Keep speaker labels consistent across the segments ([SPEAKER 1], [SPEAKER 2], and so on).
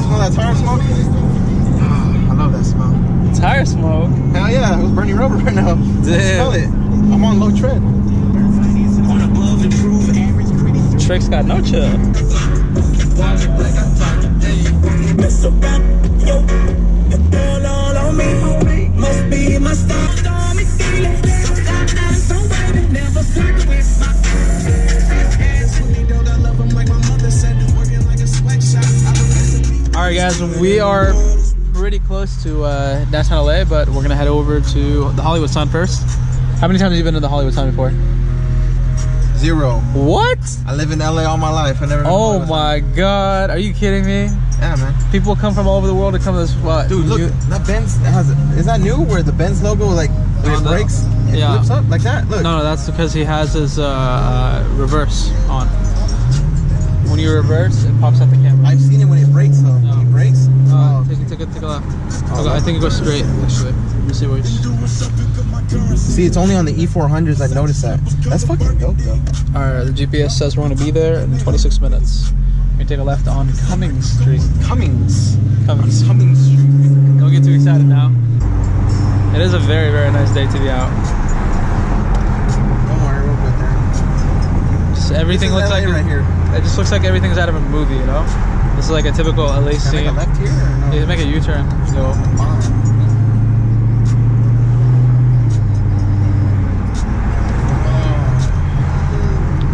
[SPEAKER 1] Smell that tire smoke? I love that smell.
[SPEAKER 2] Tire smoke?
[SPEAKER 1] Hell yeah, it was burning rubber right now.
[SPEAKER 2] Damn.
[SPEAKER 1] Smell it. I'm on low tread.
[SPEAKER 2] Trick's got no chill. Alright guys, we are pretty close to downtown LA, but we're gonna head over to the Hollywood sign first. How many times have you been to the Hollywood sign before?
[SPEAKER 1] 0.
[SPEAKER 2] What?
[SPEAKER 1] I live in LA all my life. I never.
[SPEAKER 2] Oh my god, are you kidding me?
[SPEAKER 1] Yeah, man.
[SPEAKER 2] People come from all over the world to come to this spot.
[SPEAKER 1] Dude, look, that Benz has it. Is that new? Where the Benz logo, like, when it breaks, it flips up like that? Look.
[SPEAKER 2] No, that's because he has his reverse on. When you reverse, it pops out the camera.
[SPEAKER 1] I've seen it when it breaks, though.
[SPEAKER 2] No.
[SPEAKER 1] When it breaks.
[SPEAKER 2] Take a left. Okay, I think it goes straight, actually. Let me see which.
[SPEAKER 1] See, it's only on the E400s I noticed that. That's fucking dope, though.
[SPEAKER 2] Alright, the GPS says we're going to be there in 26 minutes. We're going to take a left on Cummings Street.
[SPEAKER 1] Cummings Street.
[SPEAKER 2] Don't get too excited now. It is a very, very nice day to be out.
[SPEAKER 1] Don't worry, we'll get there.
[SPEAKER 2] Just everything looks like
[SPEAKER 1] right here.
[SPEAKER 2] It just looks like everything's out of a movie, you know? This is like a typical LA scene.
[SPEAKER 1] Can I make a left here or no?
[SPEAKER 2] You make a U-turn. Go.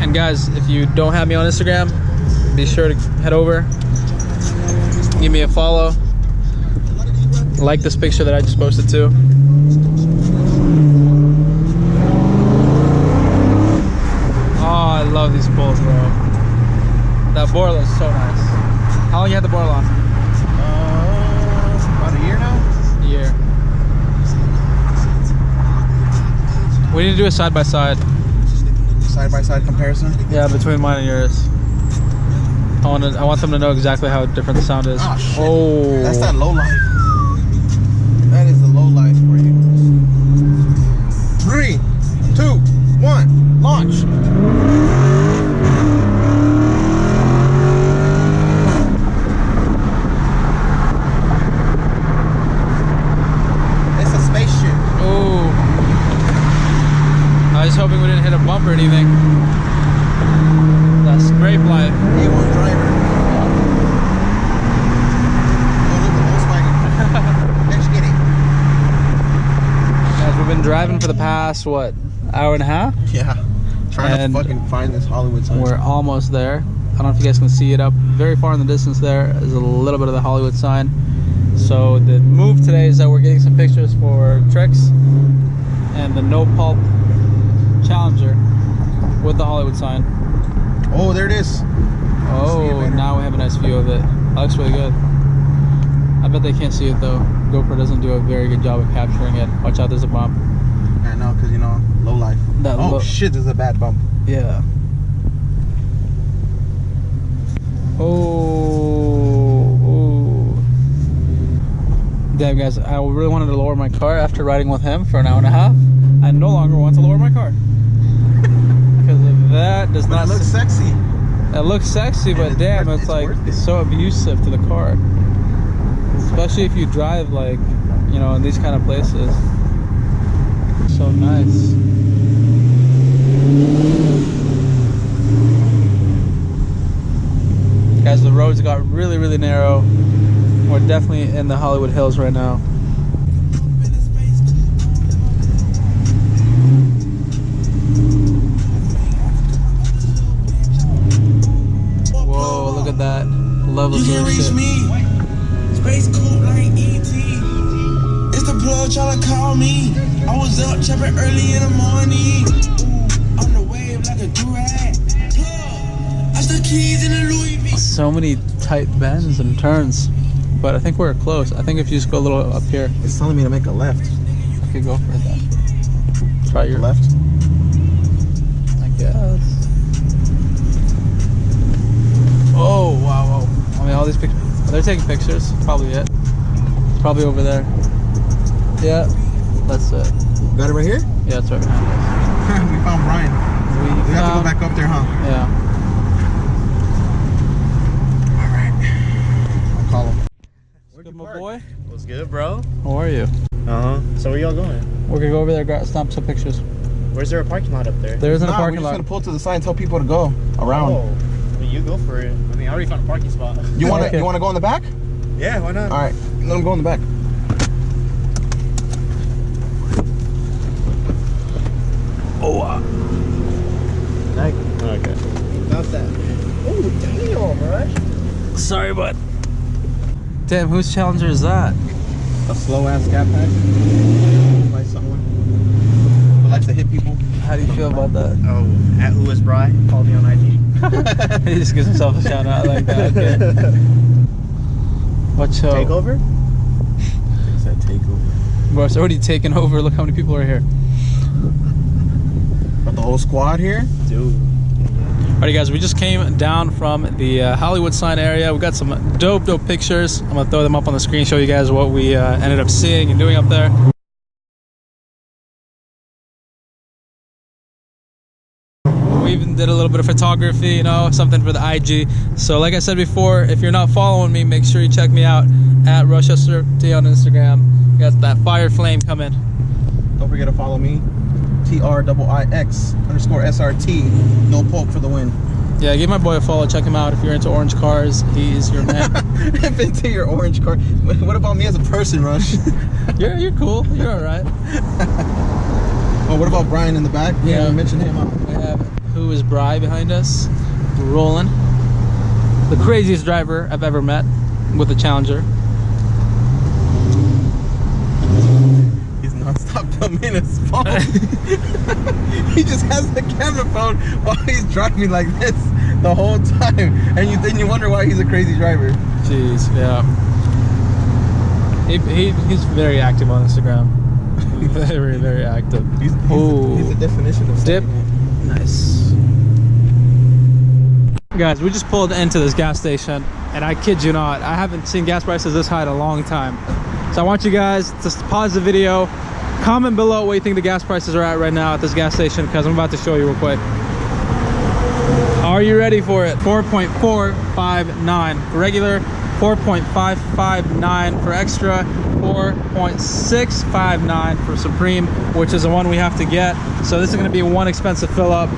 [SPEAKER 2] And guys, if you don't have me on Instagram, be sure to head over, give me a follow, like this picture that I just posted too. Oh, I love these bulls, bro. That Borla is so nice. How long you had the Borla on?
[SPEAKER 1] About a year now?
[SPEAKER 2] A year. We need to do a side-by-side.
[SPEAKER 1] Side-by-side comparison?
[SPEAKER 2] Yeah, between mine and yours. I want them to know exactly how different the sound is.
[SPEAKER 1] Oh, shit.
[SPEAKER 2] Oh.
[SPEAKER 1] That's that low life. That is the low life for you. 3, 2, 1, launch. It's a spaceship.
[SPEAKER 2] Oh. I was hoping we didn't hit a bump or anything. That scrape life.
[SPEAKER 1] A1 driver. Oh, look, the Volkswagen. Let's get it.
[SPEAKER 2] Guys, we've been driving for the past, what, hour and a half?
[SPEAKER 1] Yeah. Trying to fucking find this Hollywood sign.
[SPEAKER 2] We're almost there. I don't know if you guys can see it up very far in the distance. There is a little bit of the Hollywood sign. So the move today is that we're getting some pictures for Tricks and the no pulp Challenger with the Hollywood sign.
[SPEAKER 1] Oh, there it is.
[SPEAKER 2] Oh, now we have a nice view of it. That looks really good. I bet they can't see it though. GoPro doesn't do a very good job of capturing it. Watch out, there's a bump.
[SPEAKER 1] I know, because, you know, low life. Oh, shit, there's a bad bump.
[SPEAKER 2] Yeah. Oh. Damn, guys, I really wanted to lower my car after riding with him for an hour and a half. I no longer want to lower my car. Because of that does not...
[SPEAKER 1] It looks sexy.
[SPEAKER 2] It looks sexy, but damn, it's like so abusive to the car. Especially if you drive, like, you know, in these kind of places. So nice. Guys, the roads got really, really narrow. We're definitely in the Hollywood Hills right now. Whoa, look at that. Love of shit.
[SPEAKER 3] Space cool like ET. It's the plug trying to call me. I was up chopping early in the morning. Ooh, on the wave like a durag. I stuck keys in the Louis V.
[SPEAKER 2] So many tight bends and turns, but I think we're close. I think if you just go a little up here.
[SPEAKER 1] It's telling me to make a left.
[SPEAKER 2] I could go for it then. Try your
[SPEAKER 1] left.
[SPEAKER 2] I guess. Oh, wow, wow. I mean, all these pictures. They're taking pictures. Probably it. It's probably over there. Yeah, that's it.
[SPEAKER 1] Got it right here?
[SPEAKER 2] Yeah, it's right behind us.
[SPEAKER 1] We found Brian. We have to go back up there, huh?
[SPEAKER 2] Yeah.
[SPEAKER 1] All right. I'll call him.
[SPEAKER 2] my boy.
[SPEAKER 4] What's good, bro?
[SPEAKER 2] How are you?
[SPEAKER 4] So where y'all going?
[SPEAKER 2] We're gonna go over there, stomp some pictures.
[SPEAKER 4] Where's there a parking lot up there?
[SPEAKER 2] There isn't a parking
[SPEAKER 1] we're
[SPEAKER 2] lot.
[SPEAKER 1] just gonna pull to the side and tell people to go around.
[SPEAKER 4] Oh, I mean, you go for it. I mean, I already found a parking spot.
[SPEAKER 1] You wanna
[SPEAKER 2] Okay.
[SPEAKER 1] you wanna go in the back?
[SPEAKER 4] Yeah, why not?
[SPEAKER 1] All right, let them go in the back.
[SPEAKER 2] Oh,
[SPEAKER 4] Okay.
[SPEAKER 1] Not that. Oh damn, right?
[SPEAKER 2] sorry, bud. Damn, whose Challenger is that?
[SPEAKER 1] A slow ass cat pack by someone who likes to hit people.
[SPEAKER 2] How do you feel about that?
[SPEAKER 4] Oh, at Who is Bry? Follow me on IG.
[SPEAKER 2] He just gives himself a shout out. I like that. Okay. What's up?
[SPEAKER 4] Takeover?
[SPEAKER 1] It's that takeover.
[SPEAKER 2] Bro, it's already taken over. Look how many people are here.
[SPEAKER 1] But the whole squad here?
[SPEAKER 4] Dude.
[SPEAKER 2] Alright guys, we just came down from the Hollywood sign area. We got some dope pictures. I'm gonna throw them up on the screen, show you guys what we ended up seeing and doing up there. We even did a little bit of photography, you know, something for the IG. So like I said before, if you're not following me, make sure you check me out at Challenger SRT8 on Instagram. We got that fire flame coming.
[SPEAKER 1] Don't forget to follow me. TRIX_SRT. No poke for the win.
[SPEAKER 2] Yeah, give my boy a follow. Check him out if you're into orange cars. He's your man.
[SPEAKER 1] If into your orange car. What about me as a person, Rush?
[SPEAKER 2] You're cool. You're all right.
[SPEAKER 1] Oh, what about Brian in the back?
[SPEAKER 2] Yeah,
[SPEAKER 1] we mentioned him.
[SPEAKER 2] We have Who is Bry behind us, rolling. The craziest driver I've ever met with a Challenger.
[SPEAKER 1] He's non-stop filming his phone. He just has the camera phone while he's driving like this the whole time, and then you wonder why he's a crazy driver.
[SPEAKER 2] Jeez, yeah. He's very active on Instagram. Very active.
[SPEAKER 1] He's the definition of
[SPEAKER 2] dip.
[SPEAKER 1] saying
[SPEAKER 2] Nice. Guys, we just pulled into this gas station, and I kid you not, I haven't seen gas prices this high in a long time. So I want you guys to pause the video, comment below what you think the gas prices are at right now at this gas station, because I'm about to show you real quick. Are you ready for it? 4.459 for regular, 4.559 for extra, 4.659 for Supreme, which is the one we have to get. So this is going to be one expensive fill up.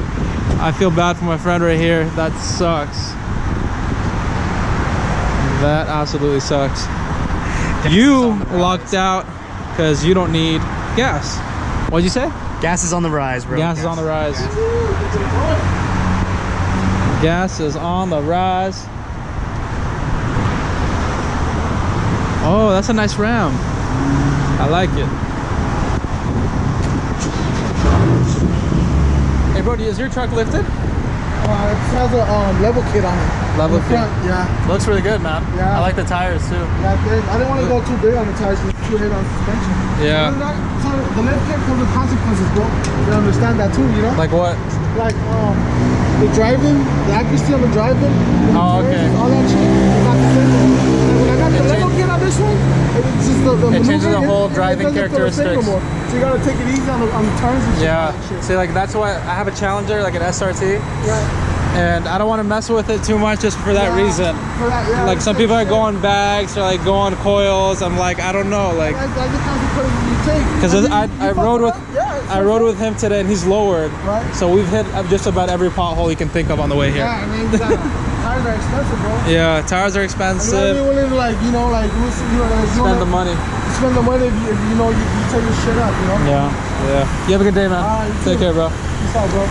[SPEAKER 2] I feel bad for my friend right here. That sucks. That absolutely sucks. You lucked out because you don't need gas. What'd you say?
[SPEAKER 4] Gas is on the rise, bro.
[SPEAKER 2] Gas is on the rise. Gas is on the rise. Oh, that's a nice Ram. I like it. Hey, bro, is your truck lifted?
[SPEAKER 5] It has a level kit on it.
[SPEAKER 2] Level kit?
[SPEAKER 5] Yeah.
[SPEAKER 2] Looks really good, man.
[SPEAKER 5] Yeah.
[SPEAKER 2] I like the tires too.
[SPEAKER 5] Yeah, I didn't want to go too big on the tires because it's too heavy on suspension.
[SPEAKER 2] Yeah.
[SPEAKER 5] So the level kit comes with consequences, bro. You understand that too, you know?
[SPEAKER 2] Like what?
[SPEAKER 5] Like the driving, the accuracy on the driving, the
[SPEAKER 2] Oh, okay.
[SPEAKER 5] all that shit. It's not the same. And when I got the level kit on this one, it's just the
[SPEAKER 2] It changes the
[SPEAKER 5] maneuvering,
[SPEAKER 2] whole
[SPEAKER 5] it
[SPEAKER 2] driving
[SPEAKER 5] doesn't feel the same
[SPEAKER 2] characteristics.
[SPEAKER 5] no more. So you gotta take it easy on the turns and shit.
[SPEAKER 2] Yeah.
[SPEAKER 5] Shit.
[SPEAKER 2] See, like that's why I have a Challenger, like an SRT,
[SPEAKER 5] Right.
[SPEAKER 2] and I don't want to mess with it too much just for that
[SPEAKER 5] Yeah,
[SPEAKER 2] reason.
[SPEAKER 5] For that, yeah,
[SPEAKER 2] Like some people are going bags or like go on coils. I'm like, I don't know, like.
[SPEAKER 5] That's the consequences you take.
[SPEAKER 2] Because I rode with
[SPEAKER 5] Yeah,
[SPEAKER 2] I rode with him today and he's lowered,
[SPEAKER 5] Right.
[SPEAKER 2] so we've hit just about every pothole you can think of on the way here.
[SPEAKER 5] Yeah, I mean, tires are expensive, bro.
[SPEAKER 2] Yeah, tires are
[SPEAKER 5] I'm not
[SPEAKER 2] expensive.
[SPEAKER 5] even willing to, like, you know, like,
[SPEAKER 2] Spend the money.
[SPEAKER 5] Spend the money if you know, you take your shit up, you know?
[SPEAKER 2] Yeah. You have a good day, man.
[SPEAKER 5] You
[SPEAKER 2] Take
[SPEAKER 5] too.
[SPEAKER 2] care, bro.
[SPEAKER 5] Peace out, bro.